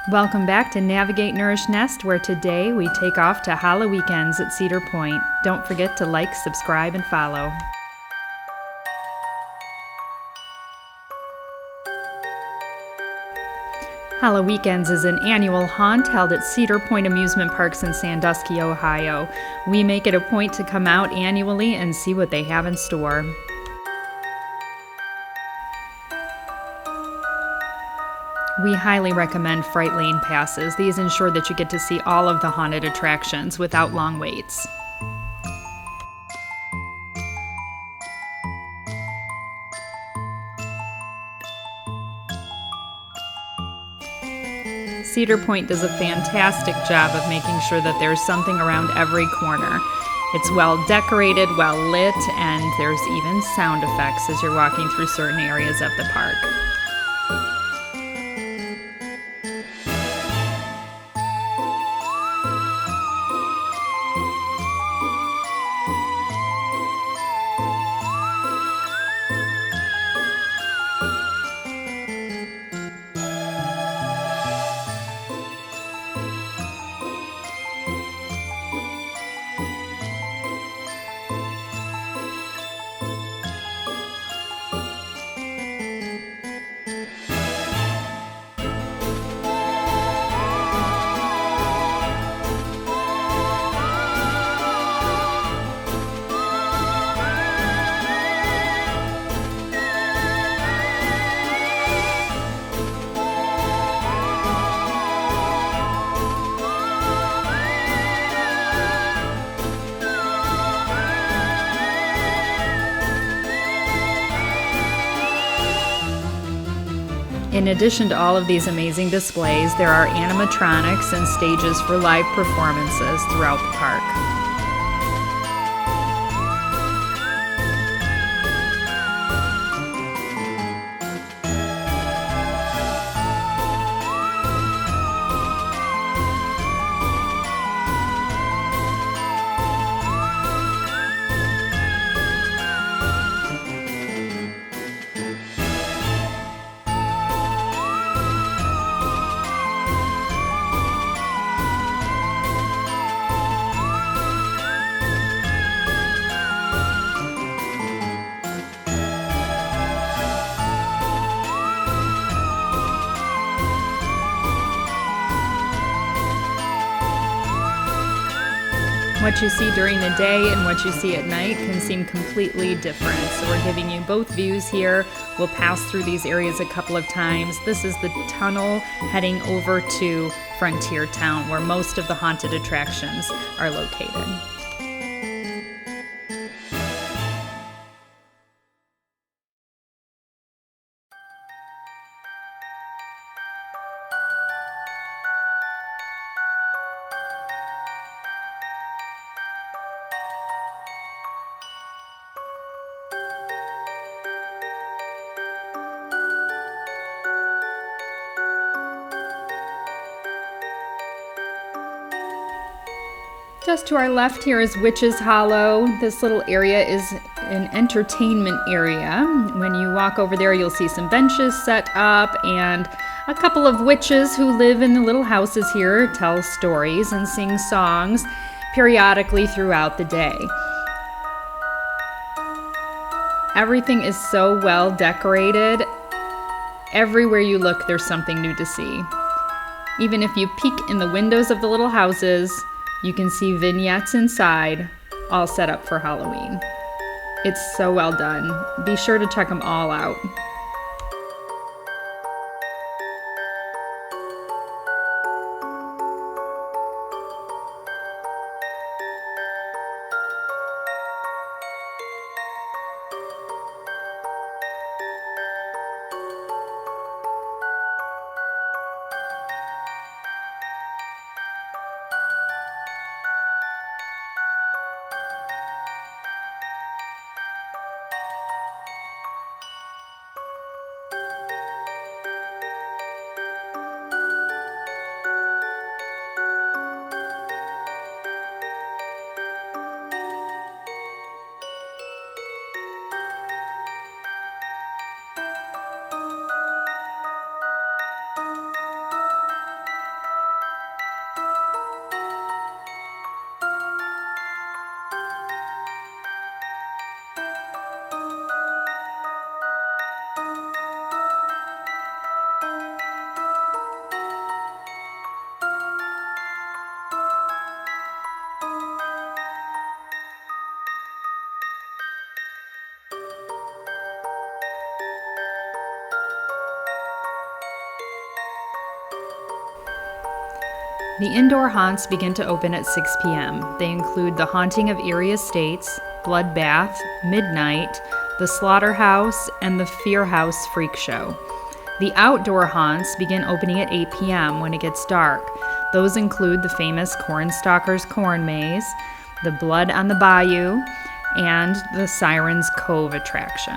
Welcome back to Navigate Nourish Nest, where today we take off to Halloweekends at Cedar Point. Don't forget to like, subscribe, and follow. Halloweekends is an annual haunt held at Cedar Point Amusement Parks in Sandusky, Ohio. We make it a point to come out annually and see what they have in store. We highly recommend Fright Lane passes. These ensure that you get to see all of the haunted attractions without long waits. Cedar Point does a fantastic job of making sure that there's something around every corner. It's well decorated, well lit, and there's even sound effects as you're walking through certain areas of the park. In addition to all of these amazing displays, there are animatronics and stages for live performances throughout the park. What you see during the day and what you see at night can seem completely different. So we're giving you both views here. We'll pass through these areas a couple of times. This is the tunnel heading over to Frontier Town, where most of the haunted attractions are located. Just to our left here is Witch's Hollow. This little area is an entertainment area. When you walk over there, you'll see some benches set up and a couple of witches who live in the little houses here tell stories and sing songs periodically throughout the day. Everything is so well decorated. Everywhere you look, there's something new to see. Even if you peek in the windows of the little houses, you can see vignettes inside, all set up for Halloween. It's so well done. Be sure to check them all out. The indoor haunts begin to open at 6 p.m. They include the Haunting of Erie Estates, Bloodbath, Midnight, the Slaughterhouse, and the Fear House Freak Show. The outdoor haunts begin opening at 8 p.m. when it gets dark. Those include the famous Cornstalker's Corn Maze, the Blood on the Bayou, and the Sirens Cove attraction.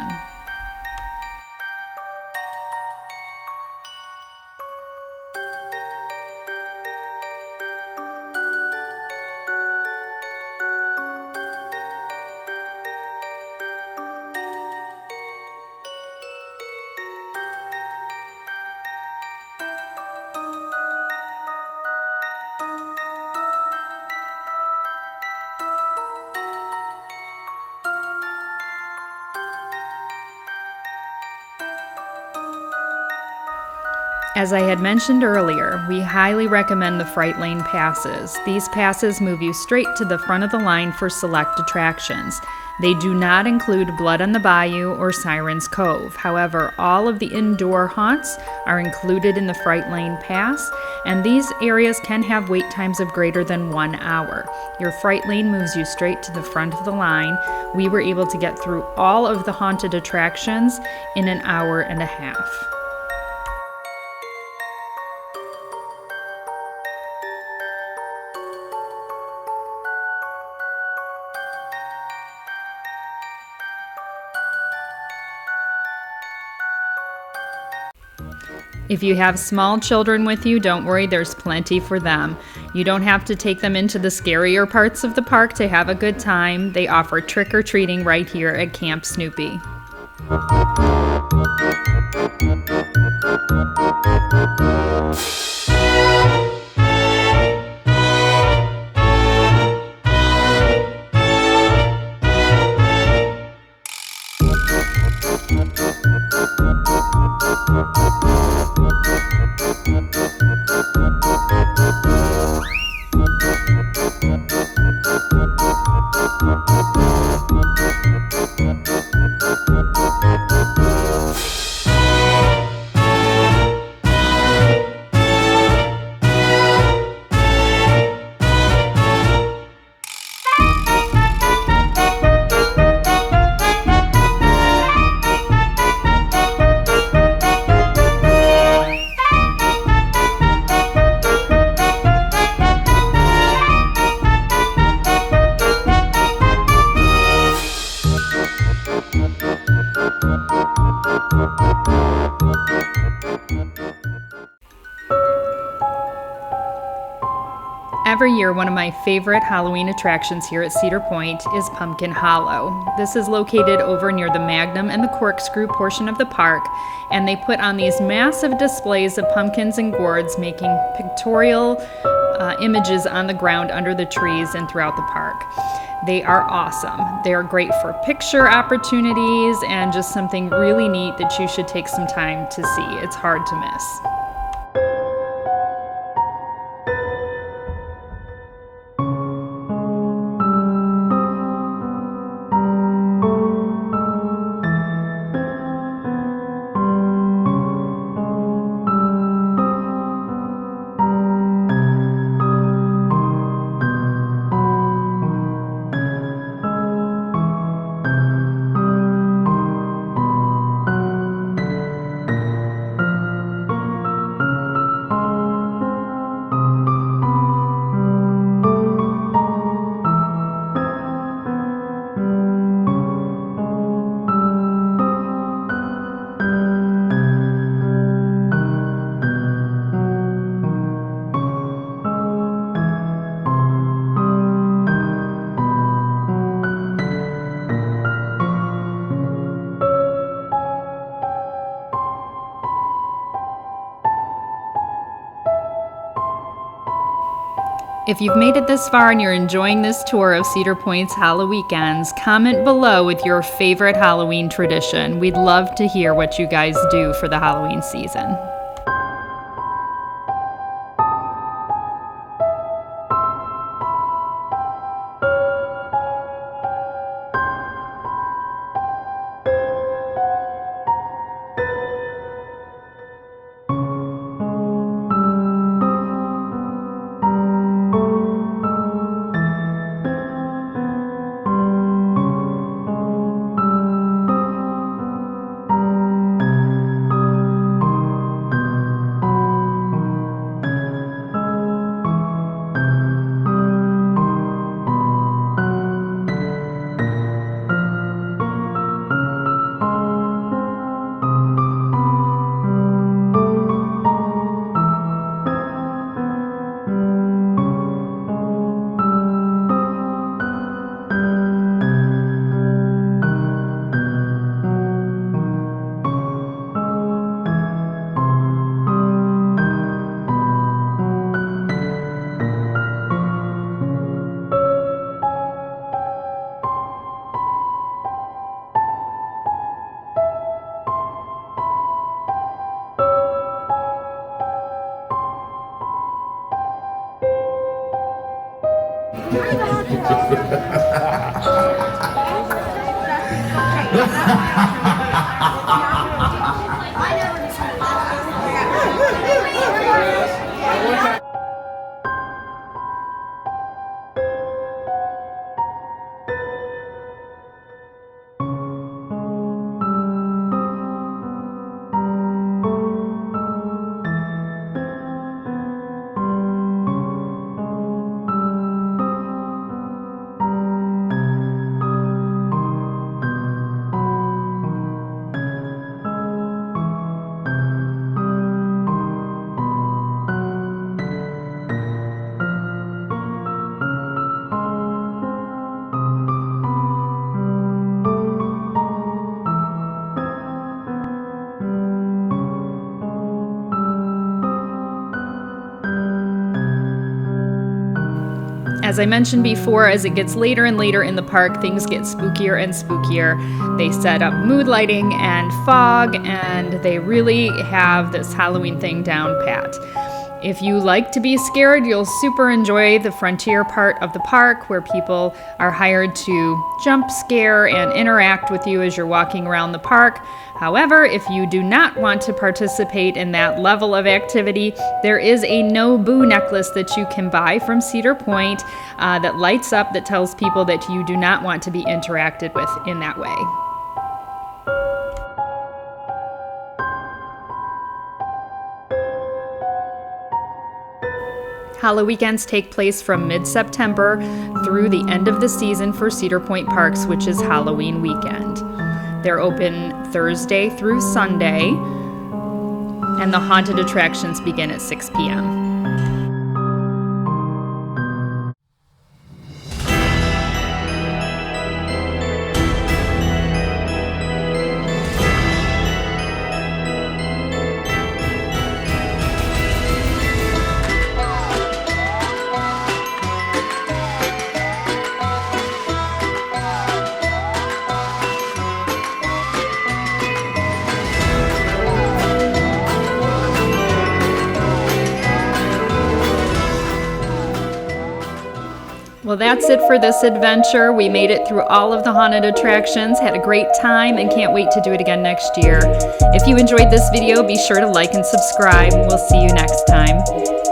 As I had mentioned earlier, we highly recommend the Fright Lane passes. These passes move you straight to the front of the line for select attractions. They do not include Blood on the Bayou or Sirens Cove. However, all of the indoor haunts are included in the Fright Lane pass, and these areas can have wait times of greater than 1 hour. Your Fright Lane moves you straight to the front of the line. We were able to get through all of the haunted attractions in an hour and a half. If you have small children with you, don't worry, there's plenty for them. You don't have to take them into the scarier parts of the park to have a good time. They offer trick-or-treating right here at Camp Snoopy. Every year, one of my favorite Halloween attractions here at Cedar Point is Pumpkin Hollow. This is located over near the Magnum and the Corkscrew portion of the park, and they put on these massive displays of pumpkins and gourds, making pictorial images on the ground under the trees and throughout the park. They are awesome. They are great for picture opportunities and just something really neat that you should take some time to see. It's hard to miss. If you've made it this far and you're enjoying this tour of Cedar Point's Halloweekends, comment below with your favorite Halloween tradition. We'd love to hear what you guys do for the Halloween season. As I mentioned before, as it gets later and later in the park, things get spookier and spookier. They set up mood lighting and fog, and they really have this Halloween thing down pat. If you like to be scared, you'll super enjoy the frontier part of the park where people are hired to jump scare and interact with you as you're walking around the park. However, if you do not want to participate in that level of activity, there is a no boo necklace that you can buy from Cedar Point that lights up, that tells people that you do not want to be interacted with in that way. Halloweekends take place from mid-September through the end of the season for Cedar Point Parks, which is Halloween weekend. They're open Thursday through Sunday, and the haunted attractions begin at 6 p.m. Well, that's it for this adventure. We made it through all of the haunted attractions, had a great time, and can't wait to do it again next year. If you enjoyed this video, be sure to like and subscribe. We'll see you next time.